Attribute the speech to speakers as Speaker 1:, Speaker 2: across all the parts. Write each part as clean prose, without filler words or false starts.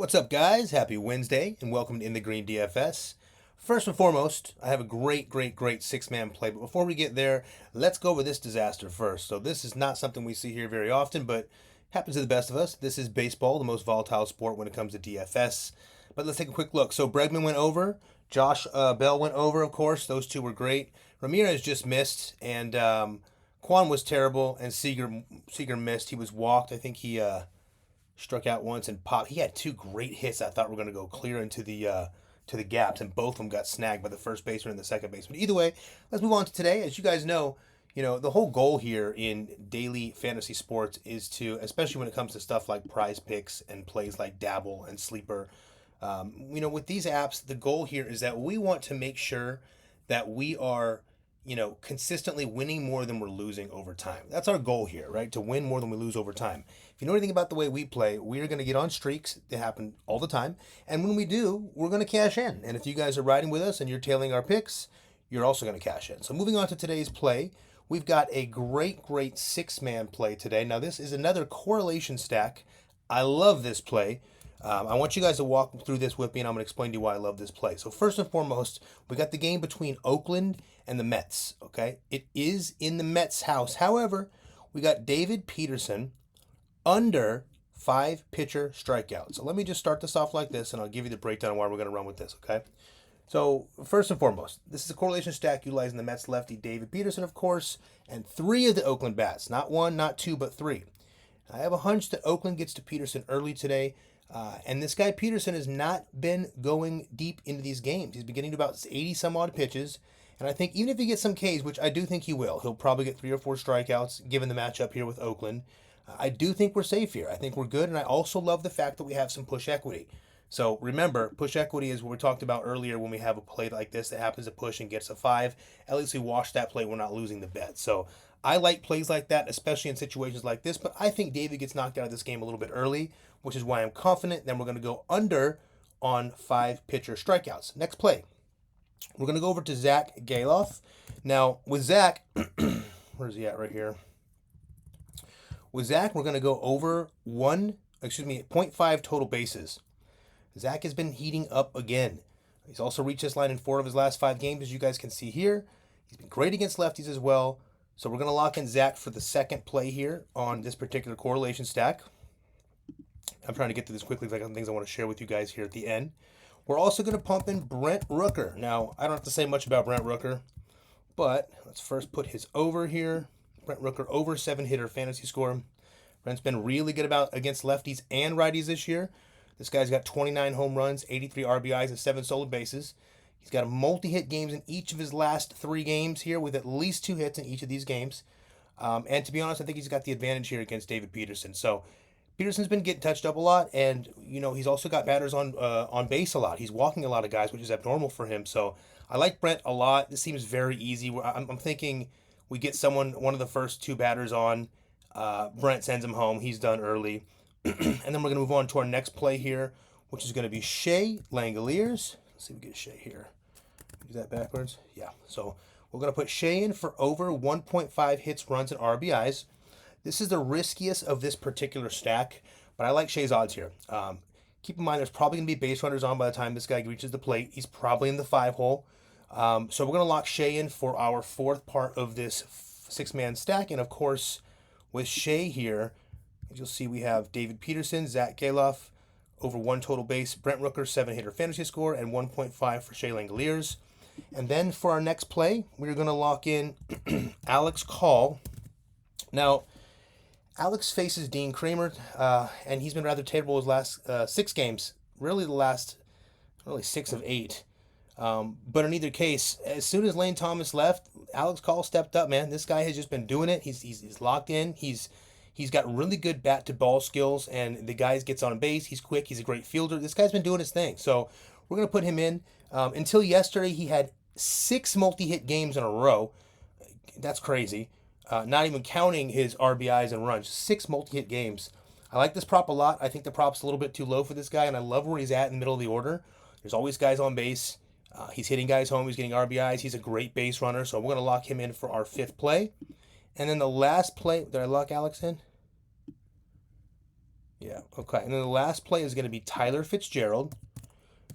Speaker 1: What's up, guys? Happy Wednesday and welcome to In the Green DFS. First and foremost, I have a great six-man play, but before we get there, let's go over this disaster first. So this is not something we see here very often, but happens to the best of us. This is baseball, the most volatile sport when it comes to DFS. But let's take a quick look. So Bregman went over, Josh Bell went over, of course. Those two were great. Ramirez just missed, and Kwan was terrible, and Seager missed. He was walked. I think he struck out once and popped. He had two great hits I thought were going to go clear into the gaps, and both of them got snagged by the first baseman and the second baseman. Either way, let's move on to today. As you guys know, the whole goal here in daily fantasy sports is to, especially when it comes to stuff like Prizepicks and plays like Dabble and Sleeper, with these apps, the goal here is that we want to make sure that we are consistently winning more than we're losing over time. That's our goal here, right? To win more than we lose over time. If you know anything about the way we play, we're going to get on streaks. They happen all the time. And when we do, we're going to cash in. And if you guys are riding with us and you're tailing our picks, you're also going to cash in. So moving on to today's play, we've got a great six-man play today. Now, this is another correlation stack. I love this play. I want you guys to walk through this with me, and I'm going to explain to you why I love this play. So first and foremost, we got the game between Oakland and the Mets, okay? It is in the Mets' house. However, we got David Peterson under 5 pitcher strikeouts. So let me just start this off like this, and I'll give you the breakdown on why we're going to run with this, okay? So first and foremost, this is a correlation stack utilizing the Mets lefty David Peterson, of course, and 3 of the Oakland bats. Not 1, not 2, but 3. I have a hunch that Oakland gets to Peterson early today. And this guy Peterson has not been going deep into these games. He's been getting to about 80 some odd pitches. And I think even if he gets some Ks, which I do think he will, he'll probably get 3 or 4 strikeouts given the matchup here with Oakland. I do think we're safe here. I think we're good. And I also love the fact that we have some push equity. So remember, push equity is what we talked about earlier when we have a play like this that happens to push and gets a 5. At least we wash that play. We're not losing the bet. So I like plays like that, especially in situations like this. But I think David gets knocked out of this game a little bit early, which is why I'm confident. Then we're going to go under on 5 pitcher strikeouts. Next play, we're going to go over to Zach Galoff. Now, with Zach, where's he at right here? With Zach, we're going to go over 0.5 total bases. Zach has been heating up again. He's also reached this line in 4 of his last 5 games, as you guys can see here. He's been great against lefties as well. So we're going to lock in Zach for the second play here on this particular correlation stack. I'm trying to get through this quickly because I got some things I want to share with you guys here at the end. We're also going to pump in Brent Rooker. Now, I don't have to say much about Brent Rooker, but let's first put his over here. Brent Rooker over 7-hitter fantasy score. Brent's been really good against lefties and righties this year. This guy's got 29 home runs, 83 RBIs, and 7 stolen bases. He's got multi-hit games in each of his last 3 games here with at least 2 hits in each of these games. And to be honest, I think he's got the advantage here against David Peterson. So Peterson's been getting touched up a lot, and he's also got batters on base a lot. He's walking a lot of guys, which is abnormal for him. So I like Brent a lot. This seems very easy. I'm thinking we get one of the first 2 batters on. Brent sends him home. He's done early. And then we're going to move on to our next play here, which is going to be Shea Langoliers. Let's see if we get Shea here. Do that backwards? Yeah. So we're going to put Shea in for over 1.5 hits, runs, and RBIs. This is the riskiest of this particular stack, but I like Shea's odds here. Keep in mind, there's probably going to be base runners on by the time this guy reaches the plate. He's probably in the 5 hole. So we're going to lock Shea in for our 4th part of this 6-man stack. And of course, with Shea here, as you'll see, we have David Peterson, Zach Galoff, over 1 total base, Brent Rooker, 7-hitter fantasy score, and 1.5 for Shea Langoliers. And then for our next play, we're going to lock in Alex Call. Now, Alex faces Dean Kramer, and he's been rather terrible his last 6 games, really the last 6 of 8. But in either case, as soon as Lane Thomas left, Alex Call stepped up, man. This guy has just been doing it. He's locked in. He's got really good bat-to-ball skills, and the guy gets on base. He's quick. He's a great fielder. This guy's been doing his thing. So we're going to put him in. Until yesterday, he had 6 multi-hit games in a row. That's crazy. Not even counting his RBIs and runs. 6 multi-hit games. I like this prop a lot. I think the prop's a little bit too low for this guy, and I love where he's at in the middle of the order. There's always guys on base. He's hitting guys home. He's getting RBIs. He's a great base runner. So we're going to lock him in for our 5th play. And then the last play, did I lock Alex in? Yeah, okay. And then the last play is going to be Tyler Fitzgerald.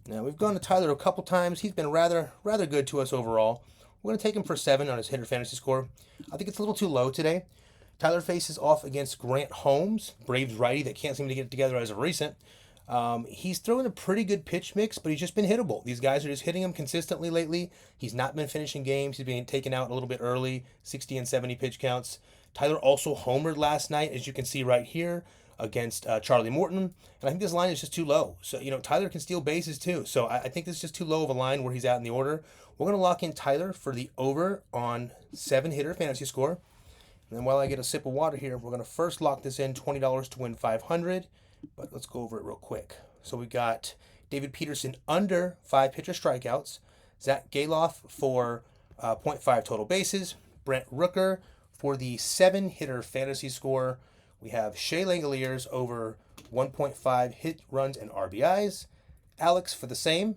Speaker 1: Now, we've gone to Tyler a couple times. He's been rather good to us overall. We're going to take him for 7 on his hitter fantasy score. I think it's a little too low today. Tyler faces off against Grant Holmes, Braves righty that can't seem to get it together as of recent. He's throwing a pretty good pitch mix, but he's just been hittable. These guys are just hitting him consistently lately. He's not been finishing games. He's being taken out a little bit early, 60 and 70 pitch counts. Tyler also homered last night, as you can see right here, against Charlie Morton. And I think this line is just too low. So, Tyler can steal bases too. So I think this is just too low of a line where he's at in the order. We're going to lock in Tyler for the over on 7 hitter fantasy score. And then while I get a sip of water here, we're going to first lock this in, $20 to win $500. But let's go over it real quick. So we got David Peterson under 5 pitcher strikeouts. Zach Galoff for 0.5 total bases. Brent Rooker for the 7 hitter fantasy score. We have Shea Langoliers over 1.5 hit runs and RBIs. Alex for the same.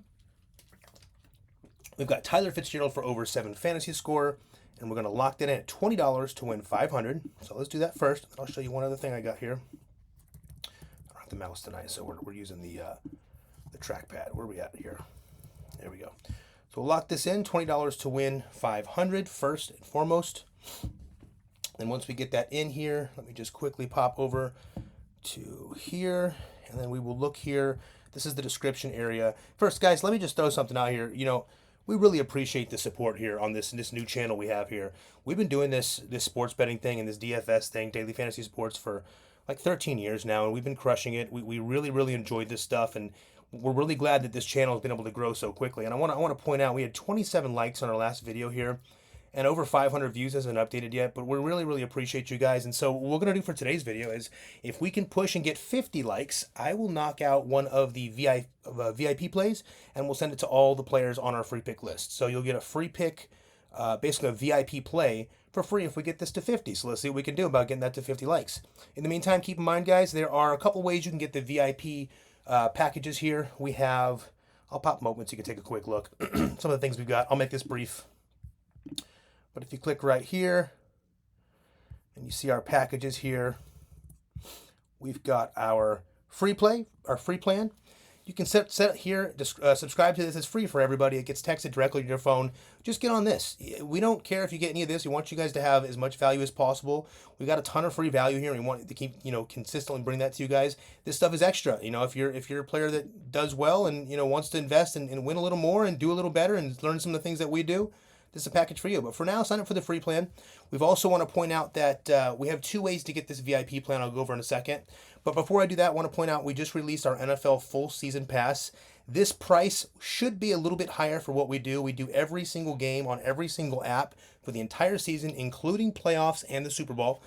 Speaker 1: We've got Tyler Fitzgerald for over 7 fantasy score. And we're going to lock that in at $20 to win $500. So let's do that first. I'll show you one other thing I got here. I don't have the mouse tonight, so we're using the trackpad. Where are we at here? There we go. So we'll lock this in, $20 to win $500 first and foremost. And once we get that in here, let me just quickly pop over to here. And then we will look here. This is the description area. First, guys, let me just throw something out here. We really appreciate the support here on this new channel we have here. We've been doing this sports betting thing and this DFS thing, Daily Fantasy Sports, for like 13 years now, and we've been crushing it. We really enjoyed this stuff, and we're really glad that this channel has been able to grow so quickly. And I want to point out we had 27 likes on our last video here, and over 500 views. Hasn't updated yet, but we really appreciate you guys. And so what we're going to do for today's video is, if we can push and get 50 likes, I will knock out one of the VIP plays, and we'll send it to all the players on our free pick list. So you'll get a free pick, basically a VIP play for free if we get this to 50. So let's see what we can do about getting that to 50 likes. In the meantime, keep in mind, guys, there are a couple ways you can get the VIP packages here. We have, I'll pop them open so you can take a quick look. Some of the things we've got. I'll make this brief. But if you click right here and you see our packages here, we've got our free play, our free plan. You can set here, subscribe to this. It's free for everybody. It gets texted directly to your phone. Just get on this. We don't care if you get any of this. We want you guys to have as much value as possible. We got a ton of free value here, and we want to keep, consistently bring that to you guys. This stuff is extra. If you're a player that does well and, wants to invest and win a little more and do a little better and learn some of the things that we do, this is a package for you. But for now, sign up for the free plan. We've also want to point out that we have 2 ways to get this VIP plan. I'll go over in a second. But before I do that, I want to point out we just released our NFL full season pass. This price should be a little bit higher for what we do. We do every single game on every single app for the entire season, including playoffs and the Super Bowl.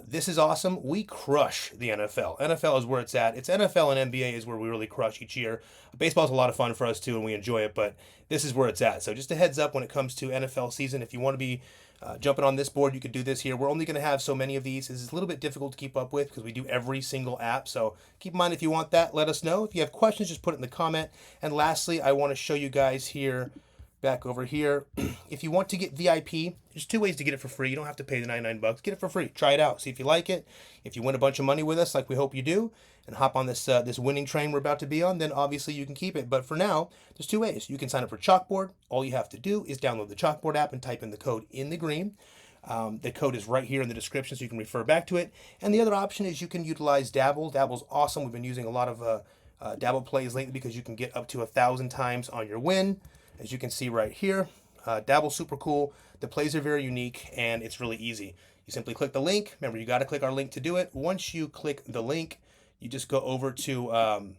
Speaker 1: This is awesome. We crush the NFL. NFL is where it's at. It's NFL and NBA is where we really crush each year. Baseball's a lot of fun for us too, and we enjoy it, but this is where it's at. So just a heads up when it comes to NFL season. If you want to be jumping on this board, you could do this here. We're only going to have so many of these. This is a little bit difficult to keep up with because we do every single app. So keep in mind, if you want that, let us know. If you have questions, just put it in the comment. And lastly, I want to show you guys here, back over here, if you want to get VIP, there's 2 ways to get it for free. You don't have to pay the $99. Get it for free. Try it out. See if you like it. If you win a bunch of money with us, like we hope you do, and hop on this this winning train we're about to be on, then obviously you can keep it. But for now, there's 2 ways. You can sign up for Chalkboard. All you have to do is download the Chalkboard app and type in the code in the green. The code is right here in the description, so you can refer back to it. And the other option is you can utilize Dabble. Dabble's awesome. We've been using a lot of Dabble plays lately because you can get up to 1,000 times on your win. As you can see right here, Dabble's super cool. The plays are very unique, and it's really easy. You simply click the link. Remember, you got to click our link to do it. Once you click the link, you just go over to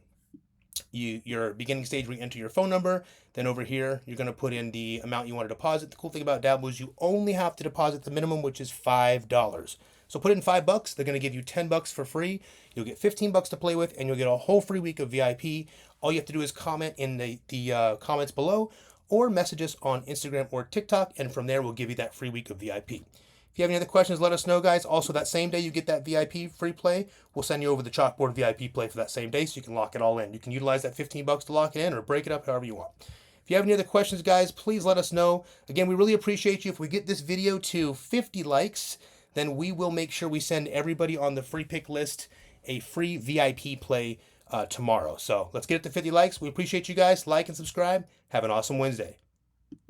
Speaker 1: your beginning stage where you enter your phone number. Then over here, you're going to put in the amount you want to deposit. The cool thing about Dabble is you only have to deposit the minimum, which is $5. So put in $5. They're going to give you $10 for free. You'll get $15 to play with, and you'll get a whole free week of VIP. All you have to do is comment in the comments below, or message us on Instagram or TikTok, and from there we'll give you that free week of VIP. If you have any other questions, let us know, guys. Also, that same day you get that VIP free play, we'll send you over the Chalkboard VIP play for that same day, so you can lock it all in. You can utilize that $15 to lock it in, or break it up however you want. If you have any other questions, guys, please let us know. Again, we really appreciate you. If we get this video to 50 likes, then we will make sure we send everybody on the free pick list a free VIP play tomorrow. So let's get it to 50 likes. We appreciate you guys. Like and subscribe. Have an awesome Wednesday.